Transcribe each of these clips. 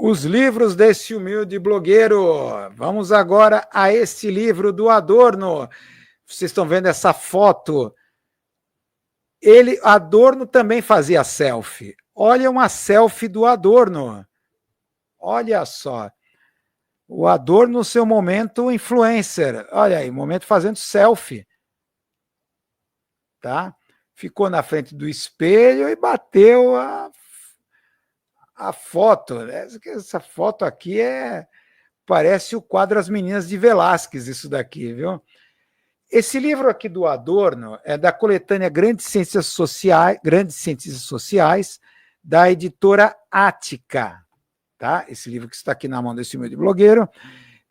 Os livros desse humilde blogueiro. Vamos agora a este livro do Adorno. Vocês estão vendo essa foto? Adorno também fazia selfie. Olha uma selfie do Adorno. Olha só. O Adorno no seu momento influencer. Olha aí, momento fazendo selfie. Tá? Ficou na frente do espelho e bateu a foto. Essa foto aqui parece o quadro As Meninas de Velázquez, isso daqui, viu? Esse livro aqui do Adorno é da coletânea Grandes Ciências Sociais, da editora Ática. Tá? Esse livro que está aqui na mão desse humilde blogueiro.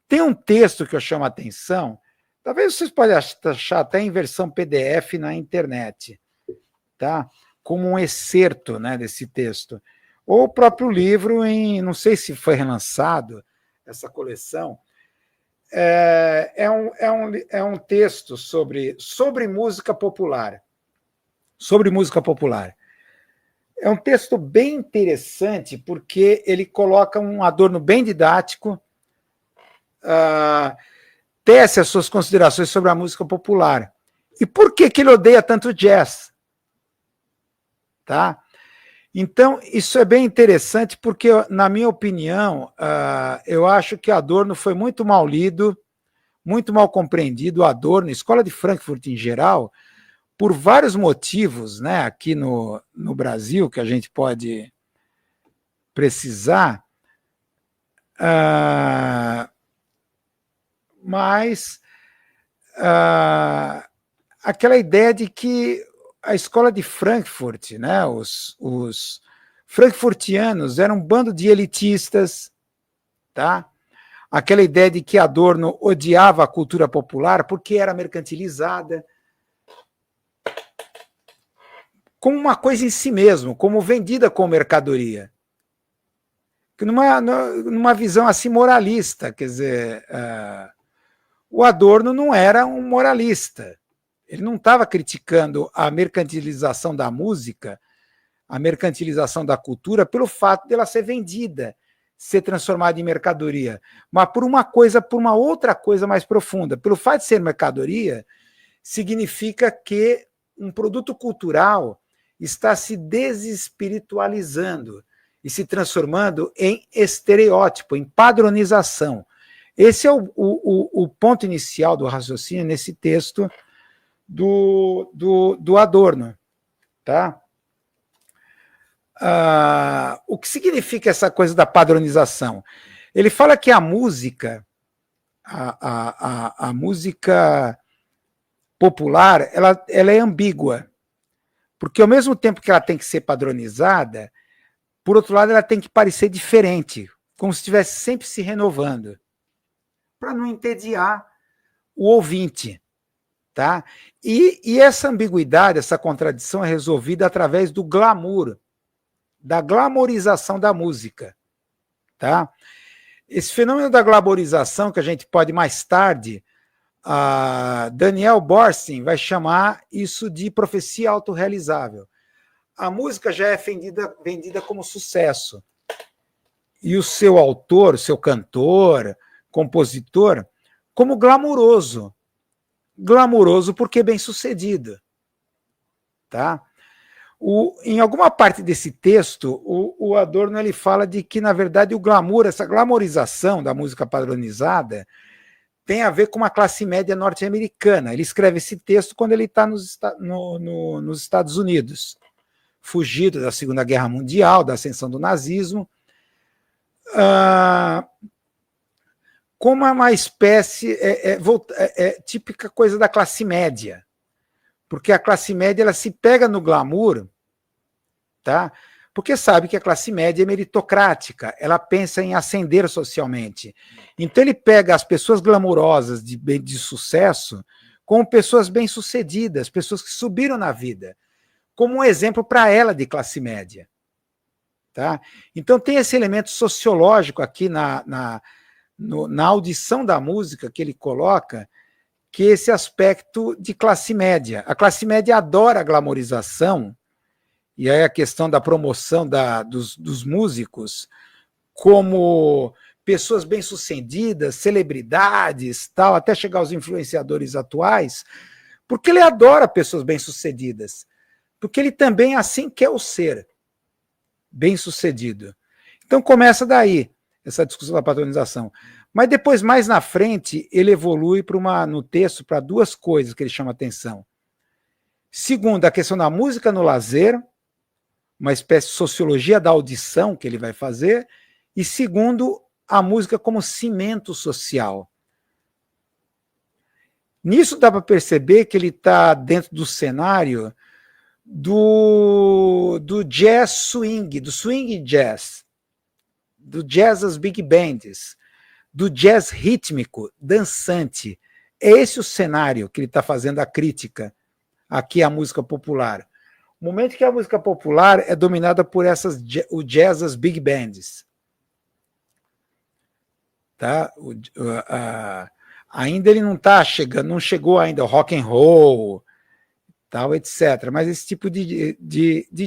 Tem um texto que eu chamo a atenção, talvez vocês possam achar até em versão PDF na internet, tá? Como um excerto, né, desse texto. Ou o próprio livro, não sei se foi relançado, essa coleção, é um texto sobre música popular. Sobre música popular. É um texto bem interessante, porque ele coloca um Adorno bem didático, tece as suas considerações sobre a música popular. E por que ele odeia tanto jazz? Tá? Então, isso é bem interessante, porque, na minha opinião, eu acho que Adorno foi muito mal lido, muito mal compreendido. Adorno, Escola de Frankfurt em geral, por vários motivos, né, aqui no Brasil, que a gente pode precisar, mas aquela ideia de que a escola de Frankfurt, né, os frankfurtianos eram um bando de elitistas, tá? Aquela ideia de que Adorno odiava a cultura popular porque era mercantilizada, como uma coisa em si mesmo, como vendida como mercadoria. Numa visão assim moralista, quer dizer, o Adorno não era um moralista. Ele não estava criticando a mercantilização da música, a mercantilização da cultura, pelo fato dela ser vendida, ser transformada em mercadoria, mas por uma outra coisa mais profunda. Pelo fato de ser mercadoria, significa que um produto cultural está se desespiritualizando e se transformando em estereótipo, em padronização. Esse é o ponto inicial do raciocínio nesse texto do Adorno. Tá? O que significa essa coisa da padronização? Ele fala que a música, a música popular, ela é ambígua, porque ao mesmo tempo que ela tem que ser padronizada, por outro lado, ela tem que parecer diferente, como se estivesse sempre se renovando, para não entediar o ouvinte. Tá? E essa ambiguidade, essa contradição é resolvida através do glamour, da glamorização da música. Tá? Esse fenômeno da glamorização, que a gente pode mais tarde, Daniel Boorstin vai chamar isso de profecia autorrealizável. A música já é vendida como sucesso. E o seu autor, o seu cantor, compositor, como glamuroso. Glamuroso porque bem-sucedido. Tá? Em alguma parte desse texto, o Adorno ele fala de que, na verdade, o glamour, essa glamorização da música padronizada, tem a ver com uma classe média norte-americana. Ele escreve esse texto quando ele está nos Estados Unidos, fugido da Segunda Guerra Mundial, da ascensão do nazismo, como uma espécie, típica coisa da classe média, porque a classe média ela se pega no glamour, tá? Porque sabe que a classe média é meritocrática, ela pensa em ascender socialmente. Então ele pega as pessoas glamourosas de sucesso como pessoas bem-sucedidas, pessoas que subiram na vida, como um exemplo para ela de classe média. Tá? Então tem esse elemento sociológico aqui na audição da música que ele coloca, que é esse aspecto de classe média. A classe média adora a glamorização, e aí a questão da promoção dos músicos como pessoas bem-sucedidas, celebridades, tal, até chegar aos influenciadores atuais, porque ele adora pessoas bem-sucedidas, porque ele também assim quer o ser bem-sucedido. Então começa daí essa discussão da patronização. Mas depois, mais na frente, ele evolui no texto para duas coisas que ele chama atenção. Segundo, a questão da música no lazer, uma espécie de sociologia da audição que ele vai fazer, e segundo, a música como cimento social. Nisso dá para perceber que ele está dentro do cenário do jazz swing, do swing jazz, do jazz das big bands, do jazz rítmico, dançante. É esse o cenário que ele está fazendo a crítica aqui à música popular. O momento que a música popular é dominada por o jazz das big bands. Tá? Ainda ele não está chegando, não chegou ainda ao rock and roll, tal, etc. Mas esse tipo de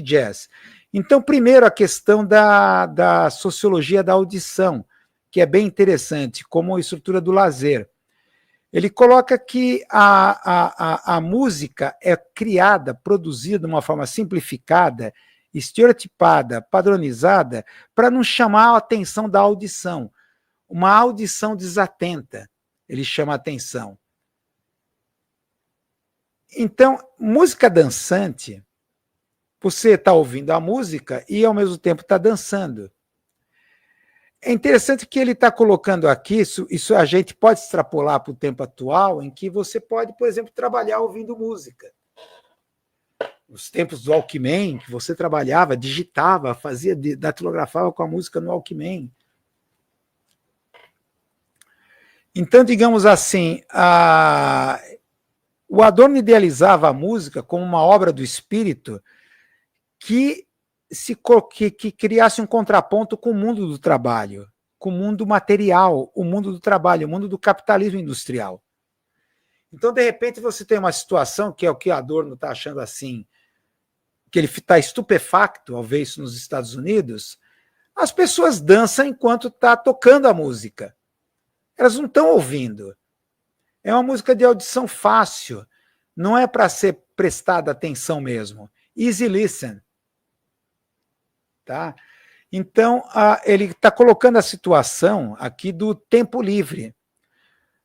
jazz. Então, primeiro, a questão da sociologia da audição, que é bem interessante, como a estrutura do lazer. Ele coloca que a música é criada, produzida de uma forma simplificada, estereotipada, padronizada, para não chamar a atenção da audição. Uma audição desatenta, ele chama a atenção. Então, música dançante, você está ouvindo a música e, ao mesmo tempo, está dançando. É interessante que ele está colocando aqui, isso a gente pode extrapolar para o tempo atual, em que você pode, por exemplo, trabalhar ouvindo música. Os tempos do Walkman, que você trabalhava, digitava, datilografava com a música no Walkman. Então, digamos assim, o Adorno idealizava a música como uma obra do espírito que criasse um contraponto com o mundo do trabalho, com o mundo material, o mundo do trabalho, o mundo do capitalismo industrial. Então, de repente, você tem uma situação, que é o que Adorno está achando assim, que ele está estupefacto ao ver isso nos Estados Unidos, as pessoas dançam enquanto está tocando a música. Elas não estão ouvindo. É uma música de audição fácil, não é para ser prestada atenção mesmo. Easy listen. Tá? Então, ele está colocando a situação aqui do tempo livre.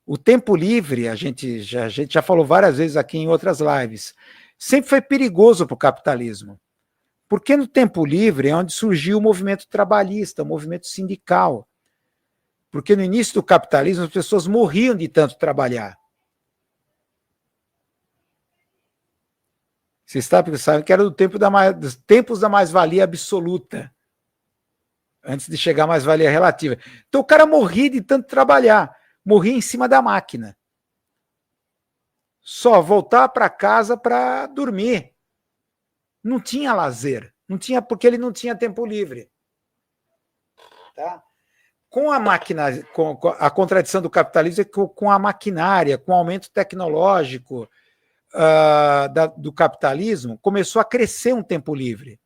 O tempo livre, a gente já falou várias vezes aqui em outras lives, sempre foi perigoso para o capitalismo. Porque no tempo livre é onde surgiu o movimento trabalhista, o movimento sindical. Porque no início do capitalismo as pessoas morriam de tanto trabalhar. Vocês sabem que era dos tempos da mais-valia absoluta, antes de chegar à mais-valia relativa. Então o cara morria de tanto trabalhar, morria em cima da máquina. Só voltar para casa para dormir. Não tinha lazer, não tinha, porque ele não tinha tempo livre. Tá? Com a máquina, com a contradição do capitalismo é com a maquinária, com o aumento tecnológico do capitalismo, começou a crescer um tempo livre.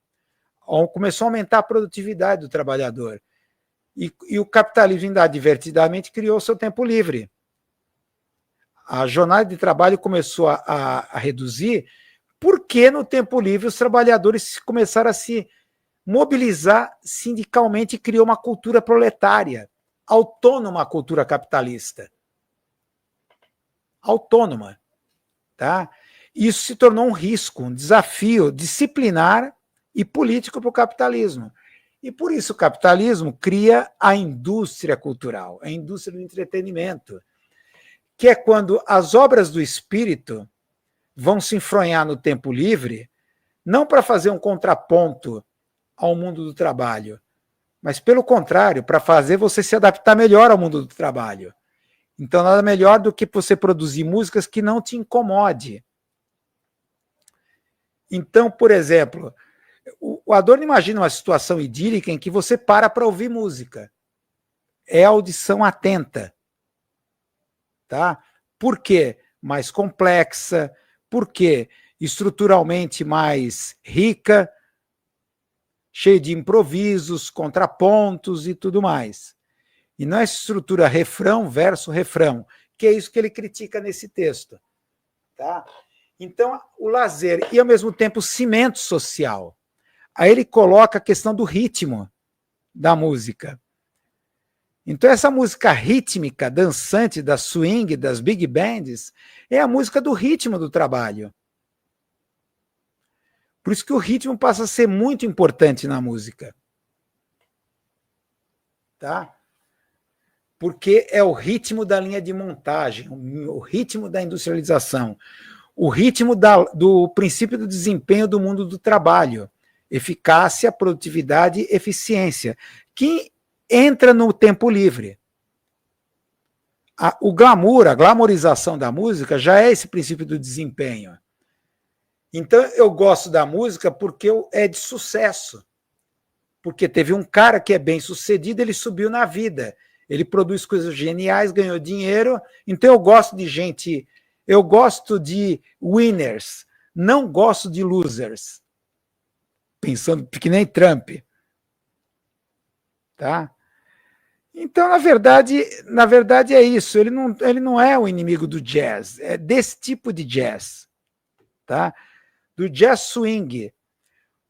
Começou a aumentar a produtividade do trabalhador. E o capitalismo, inadvertidamente, criou seu tempo livre. A jornada de trabalho começou a reduzir, porque no tempo livre os trabalhadores começaram a se mobilizar sindicalmente e criou uma cultura proletária, autônoma à cultura capitalista. Autônoma. Tá? Isso se tornou um risco, um desafio disciplinar e político para o capitalismo. E por isso o capitalismo cria a indústria cultural, a indústria do entretenimento, que é quando as obras do espírito vão se enfronhar no tempo livre, não para fazer um contraponto ao mundo do trabalho, mas, pelo contrário, para fazer você se adaptar melhor ao mundo do trabalho. Então, nada melhor do que você produzir músicas que não te incomode. Então, por exemplo, o Adorno imagina uma situação idílica em que você para ouvir música. É audição atenta. Tá? Por quê? Mais complexa. Por quê? Estruturalmente mais rica. cheio de improvisos, contrapontos e tudo mais. E não é estrutura refrão, verso, refrão, que é isso que ele critica nesse texto. Tá? Então, o lazer e, ao mesmo tempo, o cimento social. Aí ele coloca a questão do ritmo da música. Então, essa música rítmica, dançante, da swing, das big bands, é a música do ritmo do trabalho. Por isso que o ritmo passa a ser muito importante na música. Tá? Porque é o ritmo da linha de montagem, o ritmo da industrialização, o ritmo do princípio do desempenho do mundo do trabalho, eficácia, produtividade, eficiência, que entra no tempo livre. O glamour, a glamorização da música já é esse princípio do desempenho. Então eu gosto da música porque é de sucesso. Porque teve um cara que é bem sucedido, ele subiu na vida. Ele produz coisas geniais, ganhou dinheiro. Então eu gosto de gente, eu gosto de winners, não gosto de losers. Pensando que nem Trump. Tá? Então, na verdade é isso. Ele não é o inimigo do jazz, é desse tipo de jazz. Tá? Do jazz swing.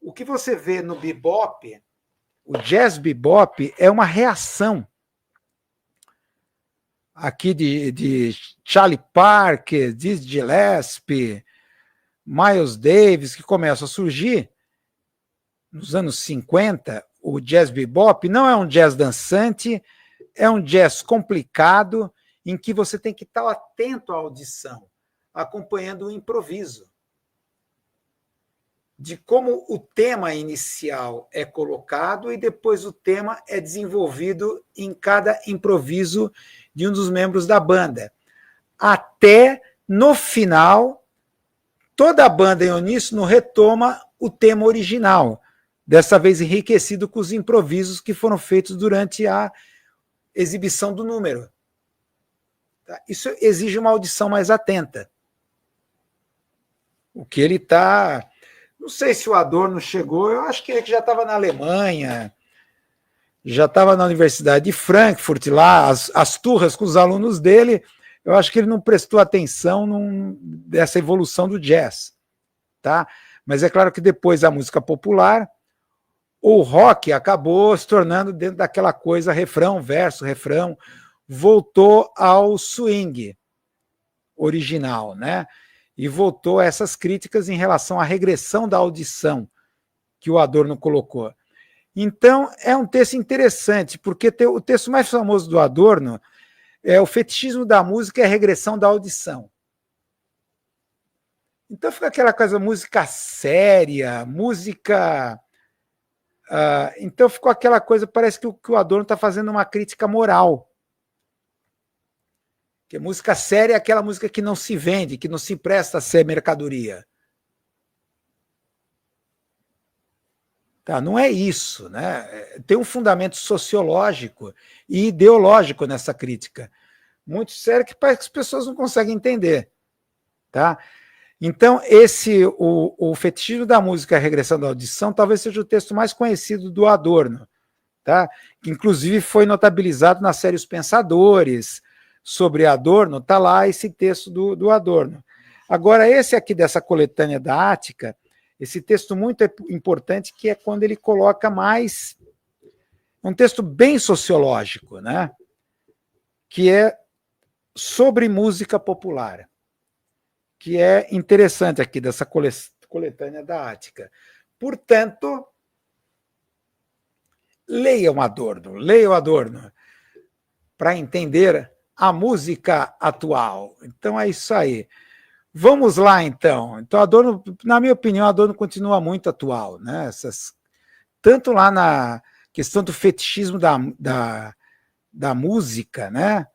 O que você vê no bebop, o jazz bebop é uma reação aqui de Charlie Parker, Dizzy Gillespie, Miles Davis, que começam a surgir nos anos 50, o jazz bebop não é um jazz dançante, é um jazz complicado, em que você tem que estar atento à audição, acompanhando o improviso. De como o tema inicial é colocado e depois o tema é desenvolvido em cada improviso de um dos membros da banda. Até, no final, toda a banda em uníssono retoma o tema original, dessa vez enriquecido com os improvisos que foram feitos durante a exibição do número. Isso exige uma audição mais atenta. O que ele está... Não sei se o Adorno chegou, eu acho que ele já estava na Alemanha, já estava na Universidade de Frankfurt, lá, as turras com os alunos dele, eu acho que ele não prestou atenção dessa evolução do jazz. Tá? Mas é claro que depois a música popular, o rock acabou se tornando dentro daquela coisa refrão, verso, refrão, voltou ao swing original, né? E voltou a essas críticas em relação à regressão da audição que o Adorno colocou. Então, é um texto interessante, porque o texto mais famoso do Adorno é o fetichismo da música e a regressão da audição. Então fica aquela coisa, música séria, música... então ficou aquela coisa, parece que o Adorno está fazendo uma crítica moral. Porque música séria é aquela música que não se vende, que não se presta a ser mercadoria. Tá, não é isso, né? Tem um fundamento sociológico e ideológico nessa crítica. Muito sério que parece que as pessoas não conseguem entender. Tá? Então, o fetichismo da música e a regressão da audição talvez seja o texto mais conhecido do Adorno, tá? Que inclusive foi notabilizado na série Os Pensadores. Sobre Adorno, está lá esse texto do Adorno. Agora, esse aqui dessa coletânea da Ática, esse texto muito importante, que é quando ele coloca mais... um texto bem sociológico, né? Que é sobre música popular, que é interessante aqui dessa coletânea da Ática. Portanto, leiam Adorno, para entender a música atual. Então é isso aí. Vamos lá, então. Então, Adorno, na minha opinião, Adorno continua muito atual, né? Tanto lá na questão do fetichismo da música, né?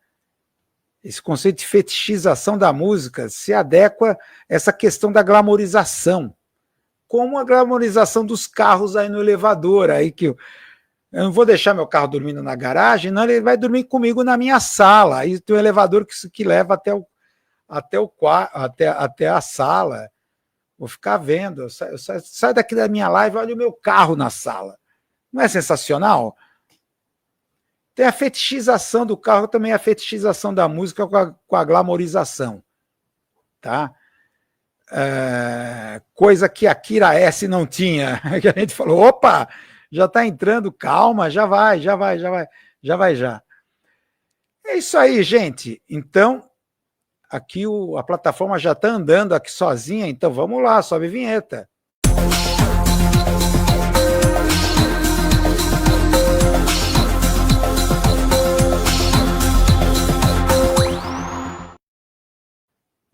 Esse conceito de fetichização da música se adequa a essa questão da glamorização, como a glamorização dos carros aí no elevador, aí que eu não vou deixar meu carro dormindo na garagem, não, ele vai dormir comigo na minha sala. Aí tem um elevador que leva até a sala. Vou ficar vendo, eu saio daqui da minha live, olha o meu carro na sala. Não é sensacional? Tem a fetichização do carro, também a fetichização da música com a glamorização. Tá? Coisa que a Kira S não tinha, que a gente falou, opa, já está entrando, calma, já vai. É isso aí, gente. Então, aqui a plataforma já está andando aqui sozinha, então vamos lá, sobe a vinheta.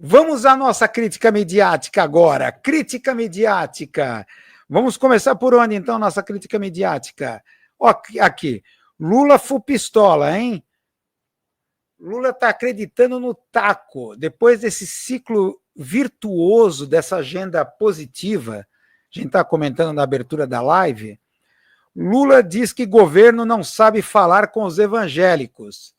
Vamos à nossa crítica midiática agora. Crítica midiática. Vamos começar por onde, então, nossa crítica midiática? Ó, aqui. Lula full pistola, hein? Lula está acreditando no taco. Depois desse ciclo virtuoso, dessa agenda positiva, a gente está comentando na abertura da live, Lula diz que governo não sabe falar com os evangélicos.